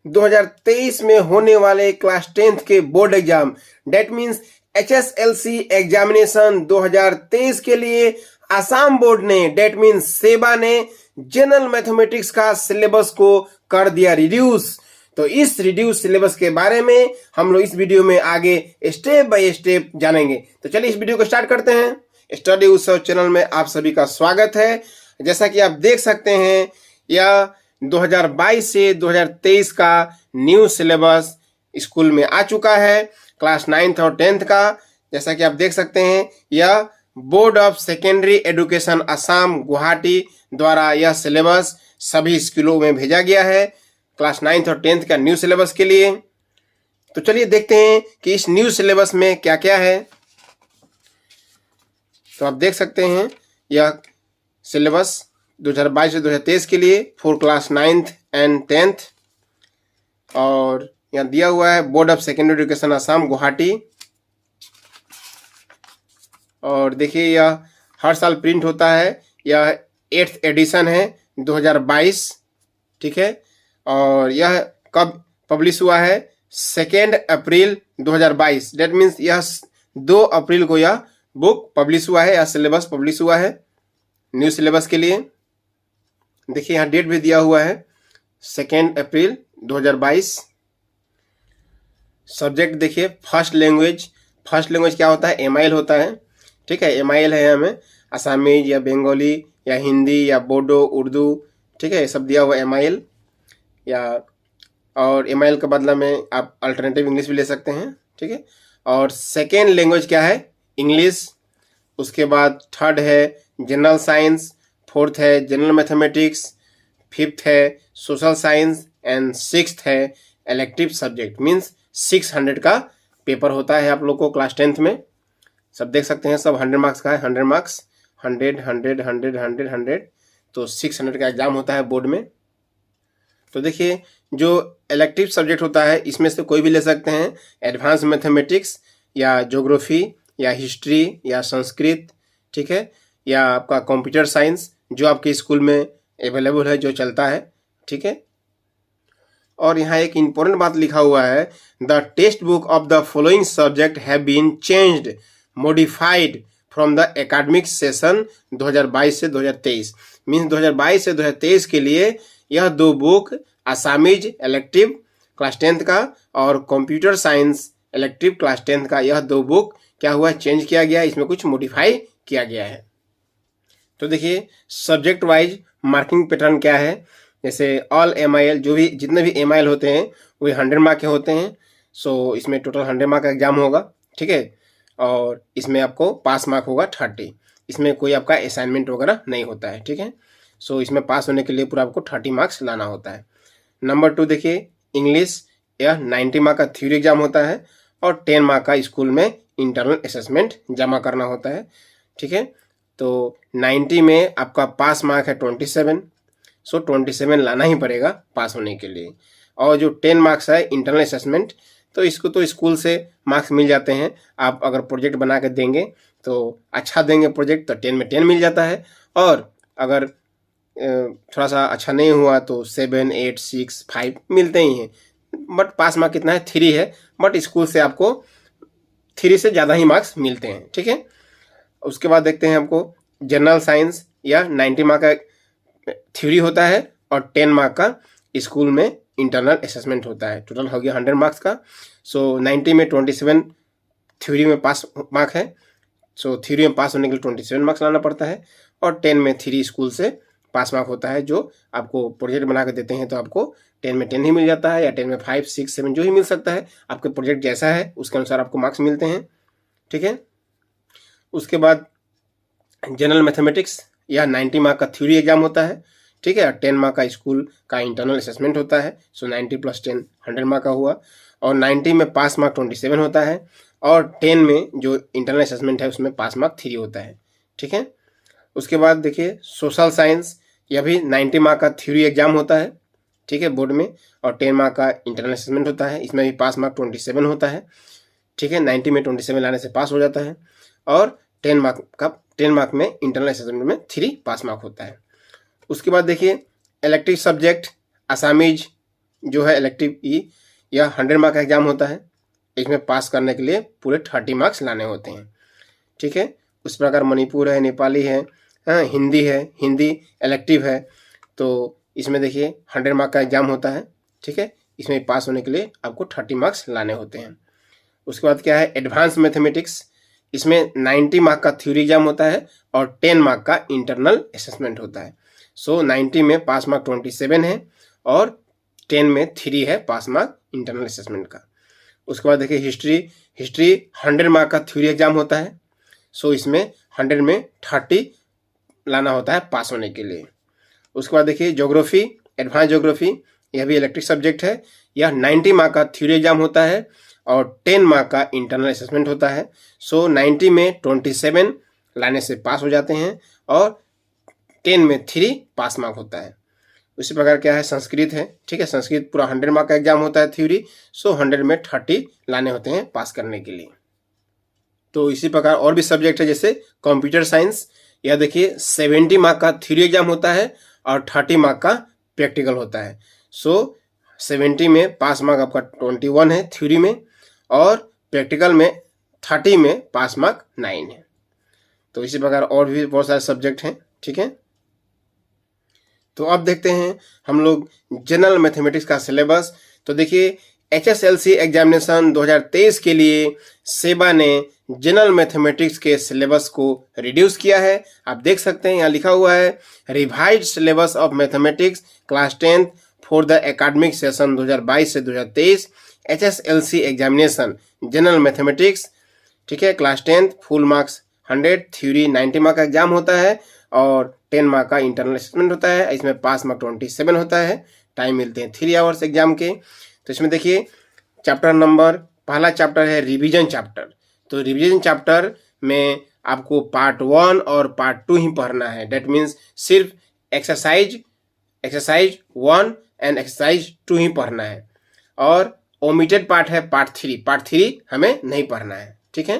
2023 में होने वाले क्लास 10th के board exam that means HSLC examination 2023 के लिए आसाम बोर्ड ने डेट मीन्स सेबा ने जनरल मैथमेटिक्स का सिलेबस को कर दिया रिड्यूस। तो इस रिड्यूस सिलेबस के बारे में हम लोग इस वीडियो में आगे स्टेप बाय स्टेप जानेंगे। तो चलिए इस वीडियो को स्टार्ट करते हैं। स्टडी उत्सव चैनल में आप सभी का स्वागत है। जैसा कि आप देख सकते हैं यह 2022 से 2023 का न्यू सिलेबस स्कूल में आ चुका है क्लास 9th और 10th का। जैसा कि आप देख सकते हैं यह board of secondary education Assam Guwahati द्वारा यह सिलेबस सभी स्कूलों में भेजा गया है क्लास 9th और 10th का न्यू सिलेबस के लिए। तो चलिए देखते हैं कि इस न्यू सिलेबस में क्या क्या है। तो आप देख सकते हैं यह सिलेबस 2022 से 2023 के लिए for class 9th and 10th और यहाँ दिया हुआ है board of secondary education Assam Guwahati. और देखिए यह हर साल प्रिंट होता है, यह 8th एडिशन है 2022, ठीक है। और यह कब पब्लिश हुआ है 2 अप्रैल 2022, डेट मीन्स यह 2 अप्रैल को यह बुक पब्लिश हुआ है, यह सिलेबस पब्लिश हुआ है न्यू सिलेबस के लिए। देखिए यहाँ डेट भी दिया हुआ है 2 अप्रैल 2022। सब्जेक्ट देखिए फर्स्ट लैंग्वेज क्या होता है, एमआईएल होता है, ठीक है। एमआईएल है हमें असमीज या बंगाली या हिंदी या बोडो उर्दू, ठीक है, ये सब दिया हुआ एमआईएल या और एमआईएल के बदला में आप अल्टरनेटिव इंग्लिश भी ले सकते हैं, ठीक है। और सेकेंड लैंग्वेज क्या है, इंग्लिश। उसके बाद थर्ड है जनरल साइंस, फोर्थ है जनरल मैथमेटिक्स, फिफ्थ है सोशल साइंस एंड सिक्स्थ है इलेक्टिव सब्जेक्ट। मीन्स 600 का पेपर होता है आप लोग को क्लास 10th में। सब देख सकते हैं सब 100 मार्क्स का है, 100 मार्क्स, 100 तो 600 का एग्जाम होता है बोर्ड में। तो देखिए जो इलेक्टिव सब्जेक्ट होता है इसमें से कोई भी ले सकते हैं, एडवांस मैथमेटिक्स या ज्योग्राफी या हिस्ट्री या संस्कृत, ठीक है, या आपका कंप्यूटर साइंस जो आपके स्कूल में अवेलेबल है, जो चलता है, ठीक है। और यहाँ एक इम्पोर्टेंट बात लिखा हुआ है, the text book of the following subject have been changed modified from the academic session 2022 से 2023। मीन्स 2022 से 2023 के लिए यह 2 book Assamese elective class 10th का और computer science elective class 10th का, यह 2 बुक क्या हुआ, चेंज किया गया, इसमें कुछ मॉडिफाई किया गया है। तो देखिए सब्जेक्ट वाइज मार्किंग पैटर्न क्या है। जैसे ऑल एमआईएल जो भी जितने भी एमआईएल होते हैं वो 100 मार्क के होते हैं। सो इसमें टोटल 100 मार्क का एग्जाम होगा, ठीक है। और इसमें आपको पास मार्क होगा 30। इसमें कोई आपका असाइनमेंट वगैरह नहीं होता है, ठीक है। सो इसमें पास होने के लिए पूरा आपको 30 मार्क्स लाना होता है। नंबर 2 देखिए इंग्लिश, यह 90 मार्क का थ्योरी एग्जाम होता है और 10 मार्क का स्कूल में इंटरनल असेसमेंट जमा करना होता है, ठीक है। तो 90 में आपका पास मार्क है 27, सो 27 लाना ही पड़ेगा पास होने के लिए। और जो 10 मार्क्स है इंटरनल असेसमेंट, तो इसको तो स्कूल से मार्क्स मिल जाते हैं। आप अगर प्रोजेक्ट बना के देंगे तो अच्छा देंगे प्रोजेक्ट तो 10 में 10 मिल जाता है। और अगर थोड़ा सा अच्छा नहीं हुआ तो 7, 8, 6, 5 मिलते ही हैं। बट पास मार्क कितना है, 3 है, बट स्कूल से आपको 3 से ज़्यादा ही मार्क्स मिलते हैं, ठीक है। उसके बाद देखते हैं आपको जनरल साइंस, या 90 मार्क का थ्योरी होता है और 10 मार्क का स्कूल में इंटरनल असेसमेंट होता है। टोटल हो गया 100 मार्क्स का। सो 90 में 27 थ्योरी में पास मार्क है, सो थ्योरी में पास होने के लिए 27 मार्क्स लाना पड़ता है। और 10 में 3 स्कूल से पास मार्क होता है। जो आपको प्रोजेक्ट बना के देते हैं तो आपको 10 में 10 ही मिल जाता है, या 10 में 5, 6, 7 जो ही मिल सकता है। आपके प्रोजेक्ट जैसा है उसके अनुसार आपको मार्क्स मिलते हैं, ठीक है। उसके बाद जनरल मैथमेटिक्स, यह 90 मार्क का थ्योरी एग्जाम होता है, ठीक है। 10 मार्क का स्कूल का इंटरनल असेसमेंट होता है। सो 90 + 10 100 मार्क का हुआ। और 90 में पास मार्क 27 होता है और 10 में जो इंटरनल असेसमेंट है उसमें पास मार्क 3 होता है, ठीक है। उसके बाद देखिए सोशल साइंस, यह भी 90 मार्क का थ्योरी एग्जाम होता है, ठीक है, बोर्ड में। और 10 मार्क का इंटरनल असेसमेंट होता है, इसमें भी पास मार्क 27 होता है, ठीक है। 90 में 27 लाने से पास हो जाता है। और 10 मार्क में इंटरनल असेसमेंट में 3 पास मार्क होता है। उसके बाद देखिए इलेक्टिव सब्जेक्ट असामीज जो है इलेक्टिव ई, यह 100 मार्क का एग्जाम होता है। इसमें पास करने के लिए पूरे 30 मार्क्स लाने होते हैं। ठीक है, उस प्रकार मणिपुर है, नेपाली है, हाँ, हिंदी है, हिंदी इलेक्टिव है। तो इसमें देखिए 100 मार्क का एग्जाम होता है। ठीक है, इसमें पास होने के लिए आपको 30 मार्क्स लाने होते हैं। उसके बाद क्या है, एडवांस मैथमेटिक्स। इसमें 90 मार्क का थ्योरी एग्जाम होता है और 10 मार्क का इंटरनल असेसमेंट होता है। सो 90 में पास मार्क 27 है और 10 में 3 है पास मार्क इंटरनल असेसमेंट का। उसके बाद देखिए हिस्ट्री 100 मार्क का थ्योरी एग्जाम होता है। सो इसमें 100 में 30 लाना होता है पास होने के लिए। उसके बाद देखिए ज्योग्राफी, एडवांस ज्योग्राफी, यह भी इलेक्ट्रिक सब्जेक्ट है। यह 90 मार्क का थ्योरी एग्जाम होता है और 10 मार्क का इंटरनल असेसमेंट होता है। सो 90 में 27 लाने से पास हो जाते हैं और 10 में 3 पास मार्क होता है। उसी प्रकार क्या है, संस्कृत है। ठीक है, संस्कृत पूरा 100 मार्क का एग्जाम होता है थ्योरी। सो 100 में 30 लाने होते हैं पास करने के लिए। तो इसी प्रकार और भी सब्जेक्ट है, जैसे कंप्यूटर साइंस। यह देखिए 70 मार्क का थ्योरी एग्जाम होता है और 30 मार्क का प्रैक्टिकल होता है। सो 70 में पास मार्क आपका 21 है थ्योरी में और प्रैक्टिकल में 30 में पास मार्क 9 है। तो इसी प्रकार और भी बहुत सारे सब्जेक्ट हैं। ठीक है, तो अब देखते हैं हम लोग जनरल मैथमेटिक्स का सिलेबस। तो देखिए HSLC एग्जामिनेशन 2023 के लिए सेबा ने जनरल मैथमेटिक्स के सिलेबस को रिड्यूस किया है। आप देख सकते हैं यहाँ लिखा हुआ है, revised syllabus of mathematics class 10 for the academic session 2022 से 2023 HSLC एग्जामिनेशन जनरल मैथमेटिक्स। ठीक है, class 10 full marks 100, theory 90 mark का एग्जाम होता है और 10 मार्क का इंटरनल असेसमेंट होता है। इसमें पास मार्क 27 होता है। टाइम मिलते हैं 3 आवर्स एग्जाम के। तो इसमें देखिए चैप्टर नंबर, पहला चैप्टर है रिवीजन चैप्टर। तो रिवीजन चैप्टर में आपको पार्ट 1 और पार्ट 2 ही पढ़ना है। डेट मीन्स सिर्फ एक्सरसाइज 1 एंड एक्सरसाइज 2 ही पढ़ना है और ओमिटेड पार्ट है पार्ट 3 हमें नहीं पढ़ना है। ठीक है,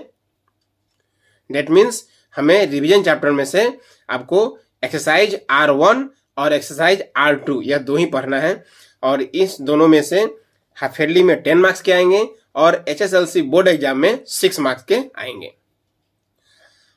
डेट मीन्स हमें रिवीजन चैप्टर में से आपको एक्सरसाइज R1 और एक्सरसाइज R2 यह 2 ही पढ़ना है और इस दोनों में से हाफ ईयरली में 10 मार्क्स के आएंगे और HSLC बोर्ड एग्जाम में 6 मार्क्स के आएंगे।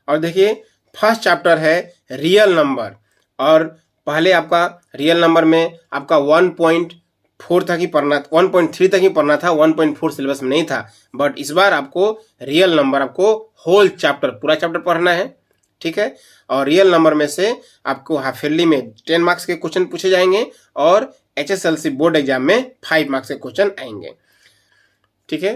और देखिए फर्स्ट चैप्टर है रियल नंबर और पहले आपका रियल नंबर में आपका 1.4 तक ही पढ़ना, 1.3 तक ही पढ़ना था, 1.4 सिलेबस में नहीं था। बट इस बार आपको रियल नंबर, आपको होल चैप्टर, पूरा चैप्टर पढ़ना है। ठीक है, और रियल नंबर में से आपको हाफ ईयरली में 10 मार्क्स के क्वेश्चन पूछे जाएंगे और HSLC बोर्ड एग्जाम में 5 मार्क्स के क्वेश्चन आएंगे। ठीक है,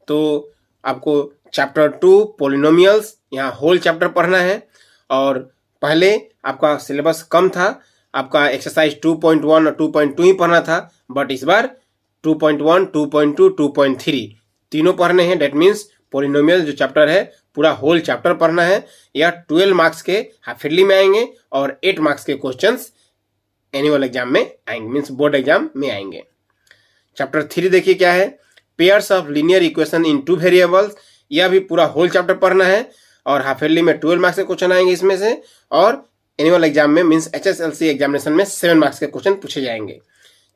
तो आपको चैप्टर 2 पॉलिनोमियल्स, यहाँ होल चैप्टर पढ़ना है और पहले आपका सिलेबस कम था, आपका एक्सरसाइज 2.1 और 2.2 ही पढ़ना था। बट इस बार 2.1, 2.2, 2.3 तीनों पढ़ने हैं। डेट मीन्स पॉलिनोमियल जो चैप्टर है पूरा होल चैप्टर पढ़ना है। यह 12 मार्क्स के हाफ ईयरली में आएंगे और 8 मार्क्स के क्वेश्चंस एनुअल एग्जाम में आएंगे, मीन्स बोर्ड एग्जाम में आएंगे। चैप्टर 3 देखिए क्या है, pairs of linear equation in 2 variables. यह भी पूरा होल चैप्टर पढ़ना है और हाफ ईयरली में 12 मार्क्स के क्वेश्चन आएंगे इसमें से और एनुअल एग्जाम में मीन्स HSLC एग्जामिनेशन में 7 मार्क्स के क्वेश्चन पूछे जाएंगे।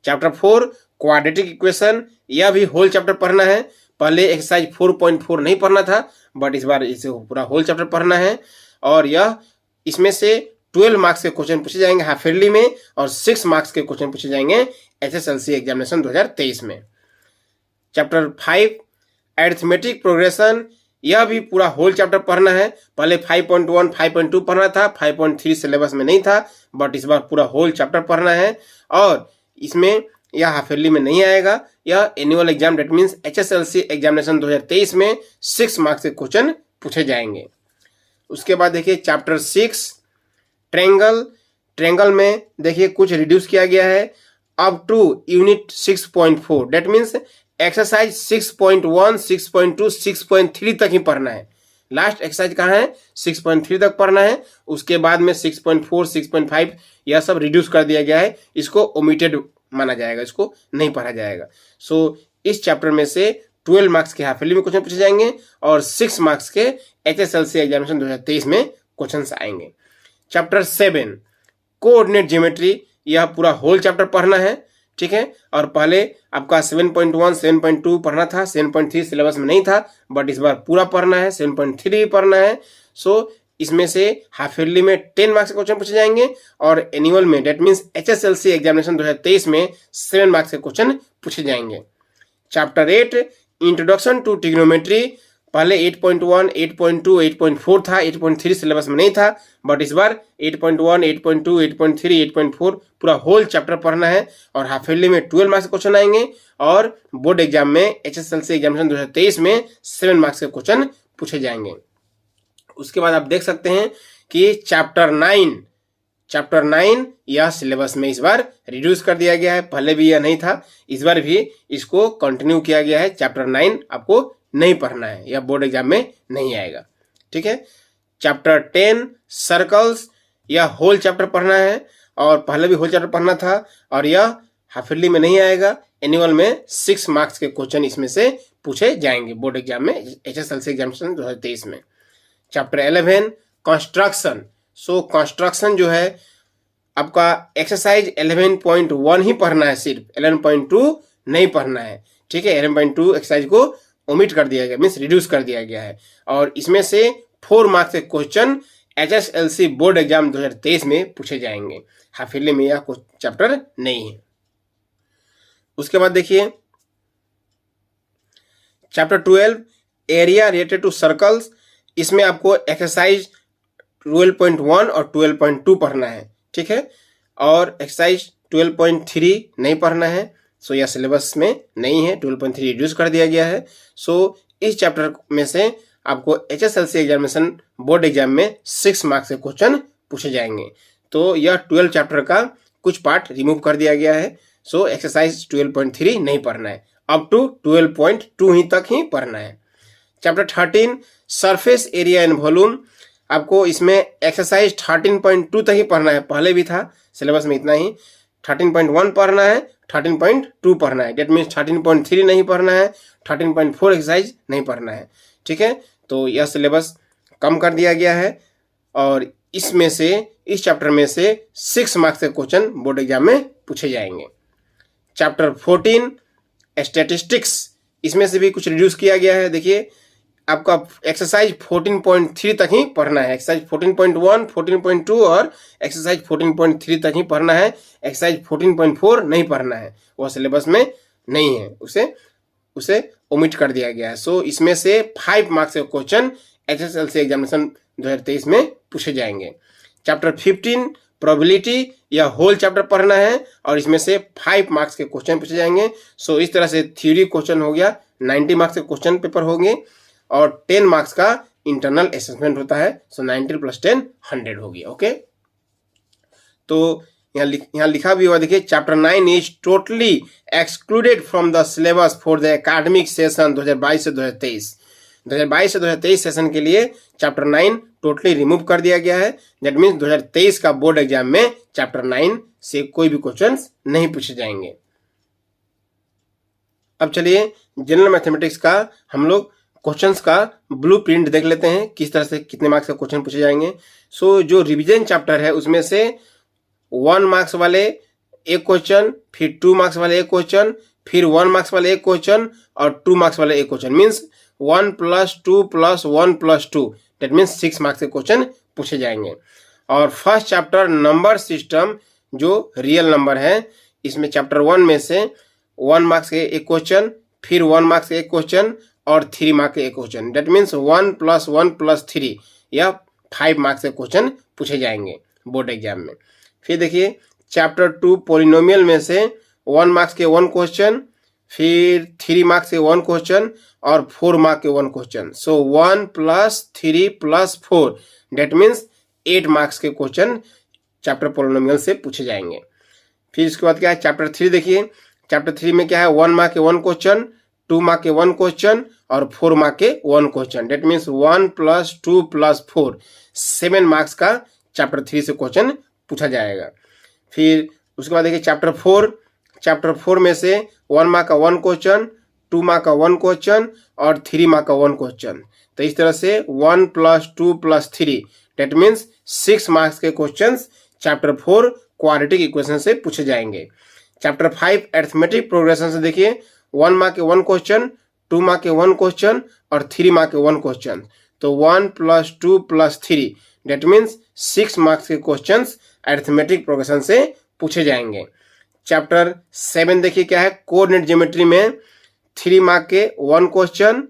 चैप्टर 4 क्वाड्रेटिक इक्वेशन, यह भी होल चैप्टर पढ़ना है। पहले एक्सरसाइज 4.4 नहीं पढ़ना था बट इस बार इसे पूरा होल चैप्टर पढ़ना है और यह इसमें से 12 मार्क्स के क्वेश्चन पूछे जाएंगे हाफ ईयरली में और 6 मार्क्स के क्वेश्चन पूछे जाएंगे HSLC एग्जामिनेशन 2023 में। चैप्टर 5 अरिथमेटिक प्रोग्रेशन, यह भी पूरा होल चैप्टर पढ़ना है। पहले 5.1, 5.2 पढ़ना था, 5.3 सिलेबस में नहीं था बट इस बार पूरा होल चैप्टर पढ़ना है और इसमें यह हाफ ईयरली में नहीं आएगा, यह annual exam that means HSLC examination 2023 में 6 मार्क्स के क्वेश्चन पूछे जाएंगे। उसके बाद देखिए चैप्टर 6 ट्रेंगल में देखिए कुछ रिड्यूस किया गया है up to unit 6.4। That means exercise 6.1, 6.2, 6.3 तक ही पढ़ना है। लास्ट एक्सरसाइज कहाँ है, 6.3 तक पढ़ना है। उसके बाद में 6.4, 6.5 यह सब रिड्यूस कर दिया गया है, इसको ओमिटेड माना जाएगा, इसको नहीं पढ़ा जाएगा। सो इस चैप्टर में से 12 मार्क्स के हाफ ईयरली में क्वेश्चन पूछे जाएंगे और 6 मार्क्स के HSLC एग्जामिनेशन 2023 में क्वेश्चन आएंगे। चैप्टर 7 कोऑर्डिनेट ज्योमेट्री, यह पूरा होल चैप्टर पढ़ना है, ठीक है। और पहले आपका 7.1 7.2 पढ़ना था, 7.3 सिलेबस में नहीं था, बट इस बार पूरा पढ़ना है, 7.3 भी पढ़ना है। सो इसमें से हाफ ईयरली में 10 मार्क्स के क्वेश्चन पूछे जाएंगे और एनुअल में डेट मीन्स HSLC एग्जामिनेशन 2023 में 7 मार्क्स के क्वेश्चन पूछे जाएंगे। चैप्टर 8 इंट्रोडक्शन टू ट्रिग्नोमेट्री, पहले 8.1 8.2 8.4 था, 8.3 सिलेबस में नहीं था, बट इस बार 8.1 8.2 8.3 8.4 पूरा होल चैप्टर पढ़ना है और हाफ ईयरली में 12 मार्क्स के क्वेश्चन आएंगे और बोर्ड एग्जाम में HSLC एग्जामिनेशन 2023 में 7 मार्क्स के क्वेश्चन पूछे जाएंगे। उसके बाद आप देख सकते हैं कि चैप्टर 9 यह सिलेबस में इस बार रिड्यूस कर दिया गया है, पहले भी यह नहीं था, इस बार भी इसको कंटिन्यू किया गया है। चैप्टर 9 आपको नहीं पढ़ना है, यह बोर्ड एग्जाम में नहीं आएगा, ठीक है। चैप्टर 10 सर्कल्स, यह होल चैप्टर पढ़ना है और पहले भी होल चैप्टर पढ़ना था और यह हाफ ईयरली में नहीं आएगा, एनुअल में 6 मार्क्स के क्वेश्चन इसमें से पूछे जाएंगे बोर्ड एग्जाम में HSLC एग्जामिनेशन 2023 में। चैप्टर 11 कंस्ट्रक्शन, सो कंस्ट्रक्शन जो है आपका एक्सरसाइज 11.1 ही पढ़ना है, सिर्फ 11.2 नहीं पढ़ना है, ठीक है। 11.2 एक्सरसाइज को ओमिट कर दिया गया, मीन्स रिड्यूस कर दिया गया है और इसमें से 4 मार्क्स के क्वेश्चन HSLC बोर्ड एग्जाम 2023 में पूछे जाएंगे, हाफ ईयरली में यह चैप्टर नहीं है। उसके बाद देखिए chapter 12 area related to circles, इसमें आपको एक्सरसाइज 12.1 और 12.2 पढ़ना है, ठीक है, और एक्सरसाइज 12.3 नहीं पढ़ना है, सो यह सिलेबस में नहीं है, 12.3 रिड्यूस कर दिया गया है। सो इस चैप्टर में से आपको HSLC एग्जामिनेशन बोर्ड एग्जाम में 6 मार्क्स के क्वेश्चन पूछे जाएंगे। तो यह 12 चैप्टर का कुछ पार्ट रिमूव कर दिया गया है, सो एक्सरसाइज 12.3 नहीं पढ़ना है, अप टू 12.2 ही तक ही पढ़ना है। Chapter 13 surface area and volume, आपको इसमें एक्सरसाइज 13.2 तक ही पढ़ना है, पहले भी था सिलेबस में इतना ही। 13.1 पढ़ना है, 13.2 पढ़ना है, डेट मीन्स 13.3 नहीं पढ़ना है, 13.4 एक्सरसाइज नहीं पढ़ना है, ठीक है। तो यह सिलेबस कम कर दिया गया है और इसमें से इस चैप्टर में से 6 मार्क्स के क्वेश्चन बोर्ड एग्जाम में पूछे जाएंगे। चैप्टर 14 स्टैटिस्टिक्स, इसमें से भी कुछ रिड्यूस किया गया है। देखिए आपका एक्सरसाइज 14.3 तक ही पढ़ना है, एक्सरसाइज 14.1 14.2 और एक्सरसाइज 14.3 तक ही पढ़ना है, एक्सरसाइज 14.4 नहीं पढ़ना है, वह सिलेबस में नहीं है, उसे ओमिट कर दिया गया है। सो इसमें से 5 मार्क्स के क्वेश्चन HSLC एग्जामिनेशन 2023 में पूछे जाएंगे। चैप्टर 15 प्रोबेबिलिटी, यह होल चैप्टर पढ़ना है और इसमें से 5 मार्क्स के क्वेश्चन पूछे जाएंगे। सो इस तरह से थ्योरी क्वेश्चन हो गया, 90 मार्क्स के क्वेश्चन पेपर होंगे और 10 मार्क्स का इंटरनल असेसमेंट होता है, सो 90 + 10 100 होगी, ओके। तो यहाँ लिखा भी हुआ देखिए, chapter 9 is totally excluded from the syllabus for the academic session 2022 से 2023। 2022 से 2023 सेशन के लिए चैप्टर 9 टोटली रिमूव कर दिया गया है, दैट मीन्स 2023 का बोर्ड एग्जाम में चैप्टर 9 से कोई भी क्वेश्चन नहीं पूछे जाएंगे। अब चलिए जनरल मैथमेटिक्स का हम लोग क्वेश्चंस का ब्लूप्रिंट देख लेते हैं, किस तरह से कितने मार्क्स का क्वेश्चन पूछे जाएंगे। सो जो रिवीजन चैप्टर है उसमें से 1 मार्क्स वाले एक क्वेश्चन, फिर 2 मार्क्स वाले एक क्वेश्चन, फिर 1 मार्क्स वाले एक क्वेश्चन और 2 मार्क्स वाले एक question, means 1 + 2 + 1 + 2, that means 6 marks के क्वेश्चन पूछे जाएंगे। और फर्स्ट चैप्टर नंबर सिस्टम जो रियल नंबर है, इसमें चैप्टर 1 में से 1 मार्क्स के एक क्वेश्चन, फिर 1 मार्क्स के एक क्वेश्चन और 3 मार्क्स के एक क्वेश्चन, दैट मीन्स 1 + 1 + 3, यह 5 मार्क्स के क्वेश्चन पूछे जाएंगे बोर्ड एग्जाम में। फिर देखिए चैप्टर 2 पॉलिनोमियल में से 1 मार्क्स के 1 क्वेश्चन, फिर 3 मार्क्स के 1 क्वेश्चन और 4 मार्क्स के 1 question, so 1 + 3 + 4, that means 8 marks के क्वेश्चन चैप्टर पॉलिनोमियल से पूछे जाएंगे। फिर इसके बाद क्या है चैप्टर 3, देखिए चैप्टर 3 में क्या है 1 मार्क्स के 1 क्वेश्चन, 2 मार्क्स के 1 क्वेश्चन और 4 मार्क्स के 1 क्वेश्चन, डेट मीन्स 1 + 2 + 4, 7 मार्क्स का चैप्टर 3 से क्वेश्चन पूछा जाएगा। फिर उसके बाद देखिए चैप्टर 4 में से 1 मार्क्स का 1 क्वेश्चन, 2 मार्क्स का 1 क्वेश्चन और 3 मार्क्स का 1 क्वेश्चन, तो इस तरह से 1 + 2 + 3, डेट मीन्स 6 मार्क्स के क्वेश्चन चैप्टर 4 क्वाड्रेटिक इक्वेशन से पूछे जाएंगे। चैप्टर 5 अरिथमेटिक प्रोग्रेशन से देखिए 1 मार्क के 1 क्वेश्चन, 2 मार्क के 1 क्वेश्चन और 3 मार्क के 1 क्वेश्चन। तो 1 + 2 + 3 डेट मीन्स 6 मार्क्स के क्वेश्चन अरिथमेटिक प्रोग्रेशन से पूछे जाएंगे। चैप्टर 7 देखिए क्या है, कोऑर्डिनेट ज्योमेट्री में 3 मार्क के 1 क्वेश्चन,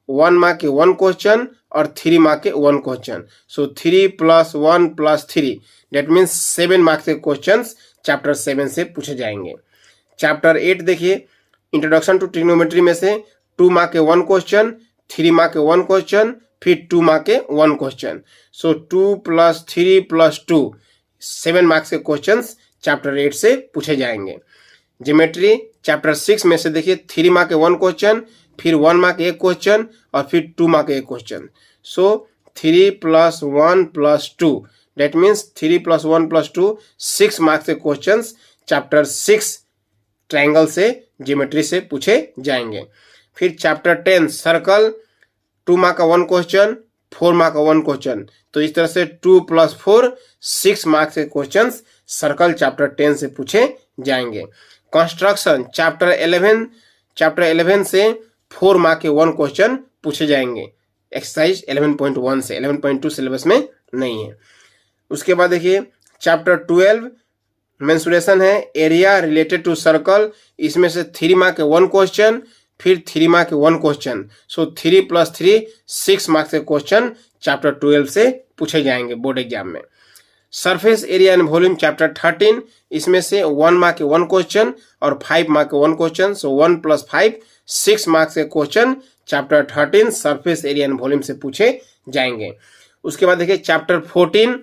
1 मार्क के 1 क्वेश्चन और 3 मार्क के 1 question. So 3 + 1 + 3 that means 7 marks के क्वेश्चन चैप्टर 7 से पूछे जाएंगे। चैप्टर 8 देखिए इंट्रोडक्शन टू ट्रिग्नोमेट्री में से 2 मार्क के 1 क्वेश्चन, 3 मार्क के 1 क्वेश्चन, फिर 2 मार्क के 1 क्वेश्चन। सो 2 + 3 + 2 7 मार्क्स के क्वेश्चन चैप्टर 8 से पूछे जाएंगे। ज्योमेट्री चैप्टर 6 में से देखिए 3 मार्क के 1 क्वेश्चन, फिर 1 मार्क के 1 क्वेश्चन और फिर 2 मार्क के 1 question. So 3 + 1 + 2 that means 3 + 1 + 2 6 marks के क्वेश्चन चैप्टर 6 ट्रायंगल से ज्योमेट्री से पूछे जाएंगे। फिर चैप्टर 10 सर्कल 2 मार्क का 1 क्वेश्चन, 4 मार्क का 1 क्वेश्चन। तो इस तरह से 2 + 4 6 मार्क्स के क्वेश्चन सर्कल चैप्टर 10 से पूछे जाएंगे। कंस्ट्रक्शन चैप्टर 11 से 4 मार्क के 1 क्वेश्चन पूछे जाएंगे एक्सरसाइज 11.1 से, 11.2 सिलेबस में नहीं है। उसके बाद देखिए चैप्टर 12 मेंसुरेशन है, एरिया रिलेटेड टू सर्कल, इसमें से 3 मार्क के 1 क्वेश्चन, फिर 3 मार्क के 1 क्वेश्चन। सो 3 + 3 6 मार्क्स के क्वेश्चन चैप्टर 12 से पूछे जाएंगे बोर्ड एग्जाम में। Surface area and volume chapter 13, इसमें से 1 मार्क के 1 क्वेश्चन और 5 मार्क के 1 क्वेश्चन। सो 1 + 5 6 मार्क्स के question chapter 13 surface area and volume से पूछे जाएंगे। उसके बाद देखिए चैप्टर 14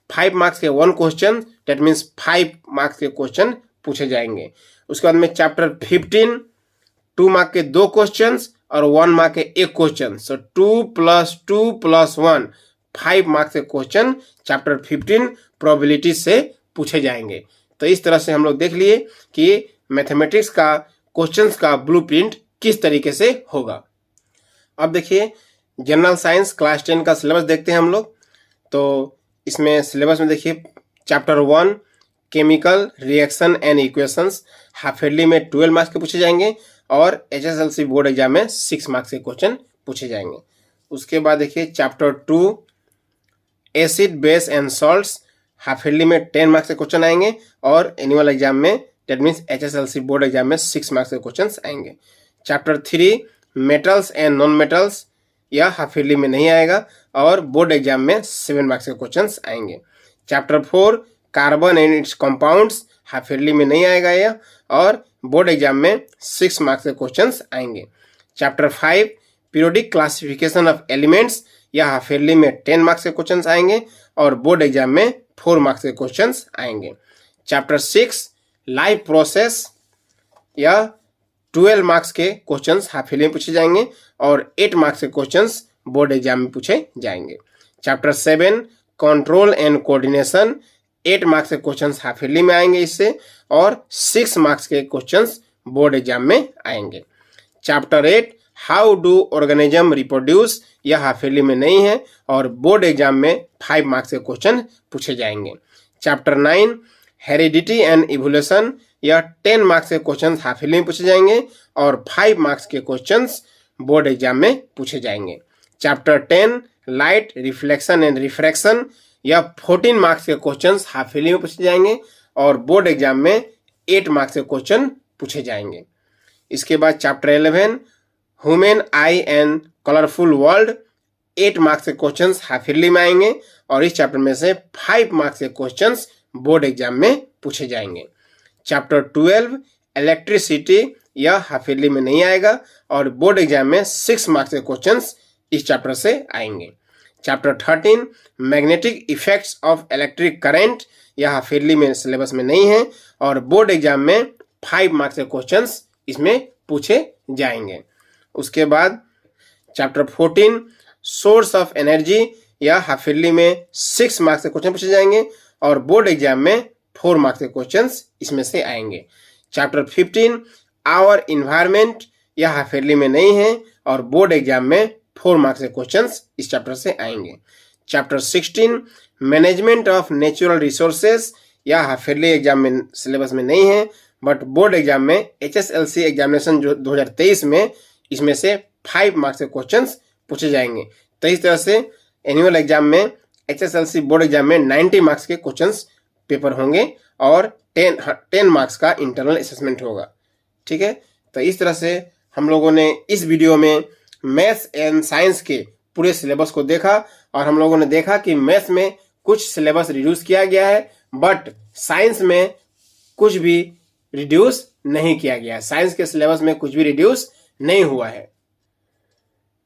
5 मार्क्स के 1 क्वेश्चन डेट मीन्स 5 मार्क्स के क्वेश्चन पूछे जाएंगे। उसके बाद में चैप्टर 15 2 मार्क के 2 क्वेश्चन और 1 मार्क के 1 क्वेश्चन। सो 2 + 2 + 1 5 मार्क्स के क्वेश्चन चैप्टर 15 प्रोबेबिलिटी से पूछे जाएंगे। तो इस तरह से हम लोग देख लिए कि मैथमेटिक्स का क्वेश्चंस का ब्लूप्रिंट किस तरीके से होगा। अब देखिए जनरल साइंस क्लास 10 का सिलेबस देखते हैं हम लोग। तो इसमें सिलेबस में देखिए chapter 1 chemical reaction and equations half yearly में 12 मार्क्स के पूछे जाएंगे और HSLC बोर्ड एग्जाम में 6 मार्क्स के क्वेश्चन पूछे जाएंगे। उसके बाद देखिए chapter 2 acid base and salts half yearly में 10 मार्क्स के क्वेश्चन आएंगे और एनुअल एग्जाम में that means HSLC board exam में 6 मार्क्स के क्वेश्चन आएंगे। Chapter 3 metals and non metals यह हाफ ईयरली में नहीं आएगा और बोर्ड एग्जाम में 7 मार्क्स के क्वेश्चन आएंगे। Chapter 4 carbon and it's compounds half yearly में नहीं आएगा यह और बोर्ड एग्जाम में 6 मार्क्स के क्वेश्चन आएंगे। Chapter 5 periodic classification of elements यह हाफ ईयरली में 10 मार्क्स के क्वेश्चन आएंगे और बोर्ड एग्जाम में 4 मार्क्स के क्वेश्चन आएंगे। चैप्टर 6 लाइफ प्रोसेस यह 12 मार्क्स के क्वेश्चंस हाफ ईयरली में पूछे जाएंगे और 8 मार्क्स के क्वेश्चंस बोर्ड एग्जाम में पूछे जाएंगे। Chapter 7 control and coordination 8 marks के क्वेश्चंस हाफ ईयरली में आएंगे इससे और 6 मार्क्स के क्वेश्चंस बोर्ड एग्जाम में आएंगे। Chapter 8 how do organism reproduce यह हाफ ईयरली में नहीं है और बोर्ड एग्जाम में 5 मार्क्स के क्वेश्चन पूछे जाएंगे। चैप्टर 9 हेरिडिटी एंड इवोल्यूशन यह 10 मार्क्स के क्वेश्चन हाफ ईयरली में पूछे जाएंगे और 5 मार्क्स के क्वेश्चंस बोर्ड एग्जाम में पूछे जाएंगे। Chapter 10 light reflection and refraction यह 14 मार्क्स के क्वेश्चंस हाफ ईयरली में पूछे जाएंगे और बोर्ड एग्जाम में 8 मार्क्स के क्वेश्चन पूछे जाएंगे। इसके बाद chapter 11 human I and colourful world 8 marks के क्वेश्चंस हाफ ईयरली में आएंगे और इस चैप्टर में से 5 मार्क्स के क्वेश्चंस बोर्ड एग्जाम में पूछे जाएंगे। चैप्टर 12 इलेक्ट्रिसिटी यह हाफ ईयरली में नहीं आएगा और बोर्ड एग्जाम में 6 मार्क्स के क्वेश्चंस इस चैप्टर से आएंगे। Chapter 13 magnetic effects of electric current यह हाफ ईयरली में सिलेबस में नहीं है और बोर्ड एग्जाम में 5 मार्क्स के क्वेश्चंस इसमें पूछे जाएंगे। उसके बाद चैप्टर 14 सोर्स ऑफ एनर्जी यह हाफ ईयरली में 6 मार्क्स के क्वेश्चन पूछे जाएंगे और बोर्ड एग्जाम में 4 मार्क्स के क्वेश्चंस इसमें से आएंगे। चैप्टर 15 आवर इन्वायरमेंट यह हाफ ईयरली में नहीं है और बोर्ड एग्जाम में 4 मार्क्स के क्वेश्चंस इस चैप्टर से आएंगे। Chapter 16 management of natural resources या हाफ ईयरली एग्जाम में सिलेबस में नहीं है, बट बोर्ड एग्जाम में HSLC एग्जामिनेशन जो 2023 में इसमें से 5 मार्क्स के क्वेश्चंस पूछे जाएंगे। तो इस तरह से एनुअल एग्जाम में HSLC बोर्ड एग्जाम में 90 मार्क्स के क्वेश्चंस पेपर होंगे और 10 मार्क्स का इंटरनल असेसमेंट होगा। ठीक है, तो इस तरह से हम लोगों ने इस वीडियो में मैथ्स एंड साइंस के पूरे सिलेबस को देखा और हम लोगों ने देखा कि मैथ्स में कुछ सिलेबस रिड्यूस किया गया है, बट साइंस में कुछ भी रिड्यूस नहीं किया गया है। साइंस के सिलेबस में कुछ भी रिड्यूस नहीं हुआ है।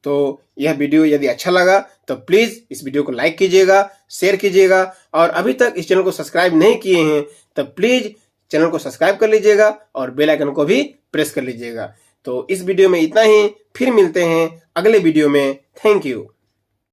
तो यह वीडियो यदि अच्छा लगा तो प्लीज इस वीडियो को लाइक कीजिएगा, शेयर कीजिएगा, और अभी तक इस चैनल को सब्सक्राइब नहीं किए हैं तो प्लीज चैनल को सब्सक्राइब कर लीजिएगा और बेल आइकन को भी प्रेस कर लीजिएगा। तो इस वीडियो में इतना ही, फिर मिलते हैं अगले वीडियो में। Thank you.